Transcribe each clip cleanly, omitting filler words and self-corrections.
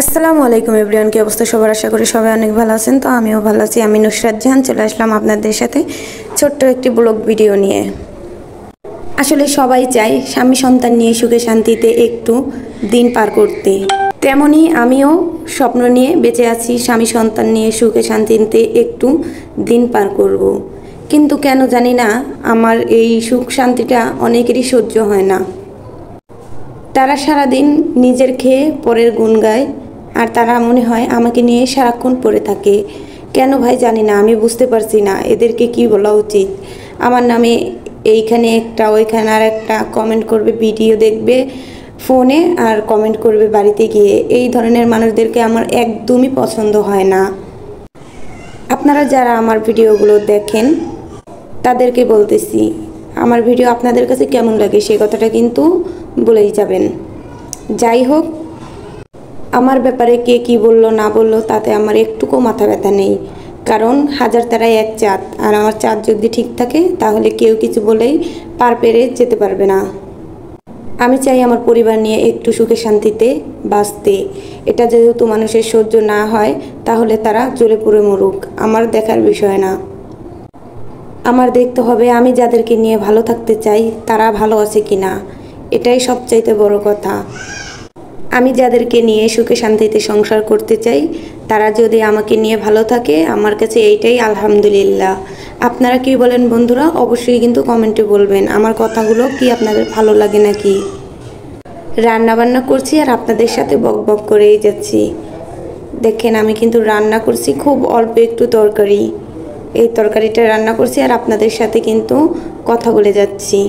আসসালামু আলাইকুম এভরিওয়ান, কি অবস্থা সবার? আশা করি সবাই অনেক ভালো আছেন। তো আমিও ভালো আছি। আমি নুসরাত জাহান চলে আসলাম আপনাদের সাথে ছোট্ট একটি ব্লগ ভিডিও নিয়ে। আসলে সবাই চায় স্বামী সন্তান নিয়ে সুখে শান্তিতে একটু দিন পার করতে, তেমনি আমিও স্বপ্ন নিয়ে বেঁচে আছি স্বামী সন্তান নিয়ে সুখে শান্তিতে একটু দিন পার করব। কিন্তু কেন জানি না আমার এই সুখ শান্তিটা অনেকেরই সহ্য হয় না। তারা সারাদিন নিজের খেয়ে পরের গুণ গায়, আর তারা মনে হয় আমাকে নিয়ে সারাক্ষণ পড়ে থাকে। কেন ভাই জানি না, আমি বুঝতে পারছি না এদেরকে কি বলা উচিত। আমার নামে এইখানে একটা ওইখানে আর একটা কমেন্ট করবে, ভিডিও দেখবে ফোনে আর কমেন্ট করবে বাড়িতে গিয়ে। এই ধরনের মানুষদেরকে আমার একদমই পছন্দ হয় না। আপনারা যারা আমার ভিডিওগুলো দেখেন তাদেরকে বলতেছি, আমার ভিডিও আপনাদের কাছে কেমন লাগে সেই কথাটা কিন্তু বলেই যাবেন। যাই হোক, আমার ব্যাপারে কে কি বললো না বললো তাতে আমার একটুকু মাথা ব্যথা নেই, কারণ হাজার তারাই এক চাঁদ, আর আমার চাঁদ যদি ঠিক থাকে তাহলে কেউ কিছু বলেই পার পেরে যেতে পারবে না। আমি চাই আমার পরিবার নিয়ে একটু সুখে শান্তিতে বাঁচতে। এটা যেহেতু মানুষের সহ্য না হয় তাহলে তারা জ্বলে পুড়ে মরুক, আমার দেখার বিষয় না। আমার দেখতে হবে আমি যাদেরকে নিয়ে ভালো থাকতে চাই তারা ভালো আছে কিনা, এটাই সবচাইতে বড় কথা। আমি যাদেরকে নিয়ে সুখে শান্তিতে সংসার করতে চাই তারা যদি আমাকে নিয়ে ভালো থাকে, আমার কাছে এইটাই আলহামদুলিল্লাহ। আপনারা কি বলেন বন্ধুরা? অবশ্যই কিন্তু কমেন্টে বলবেন আমার কথাগুলো কি আপনাদের ভালো লাগে নাকি। রান্না বান্না করছি আর আপনাদের সাথে বক বক করেই যাচ্ছি। দেখেন আমি কিন্তু রান্না করছি খুব অল্প একটু তরকারি, এই তরকারিটা রান্না করছি আর আপনাদের সাথে কিন্তু কথা বলে যাচ্ছি।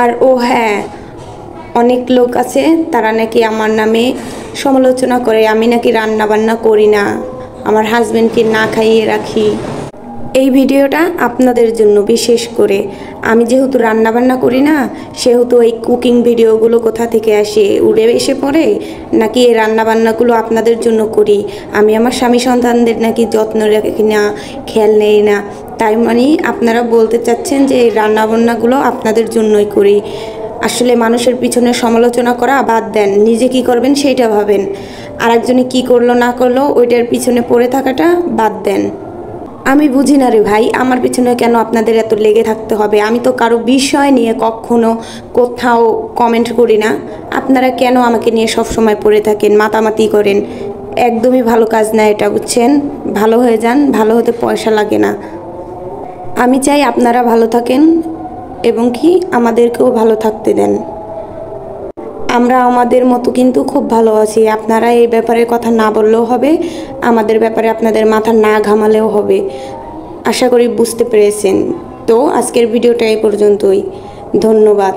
আর ও হ্যাঁ, অনেক লোক আছে তারা নাকি আমার নামে সমালোচনা করে, আমি নাকি রান্না বান্না করি না, আমার হাজবেন্ডকে না খাইয়ে রাখি। এই ভিডিওটা আপনাদের জন্য বিশেষ করে। আমি যেহেতু রান্না বান্না করি না, সেহেতু এই কুকিং ভিডিওগুলো কোথা থেকে আসে, উড়ে এসে পড়ে নাকি এই রান্নাবান্নাগুলো আপনাদের জন্য করি। আমি আমার স্বামী সন্তানদের নাকি যত্ন রাখি না, খেয়াল নেই না, তাই মানে আপনারা বলতে চাচ্ছেন যে এই রান্নাবান্নাগুলো আপনাদের জন্যই করি। আসলে মানুষের পিছনে সমালোচনা করা বাদ দেন, নিজে কি করবেন সেইটা ভাবেন। আরেকজনে কি করলো না করলো ওইটার পিছনে পড়ে থাকাটা বাদ দেন। আমি বুঝি না রে ভাই, আমার পিছনে কেন আপনাদের এত লেগে থাকতে হবে? আমি তো কারো বিষয় নিয়ে কখনো কোথাও কমেন্ট করি না, আপনারা কেন আমাকে নিয়ে সব সময় পড়ে থাকেন, মাতামাতি করেন? একদমই ভালো কাজ না এটা, বুঝছেন? ভালো হয়ে যান, ভালো হতে পয়সা লাগে না। আমি চাই আপনারা ভালো থাকেন এবং কি আমাদেরকেও ভালো থাকতে দেন। আমরা আমাদের মতো কিন্তু খুব ভালো আছি, আপনারা এই ব্যাপারে কথা না বললেও হবে, আমাদের ব্যাপারে আপনাদের মাথা না ঘামালেও হবে। আশা করি বুঝতে পেরেছেন। তো আজকের ভিডিওটা এই পর্যন্তই, ধন্যবাদ।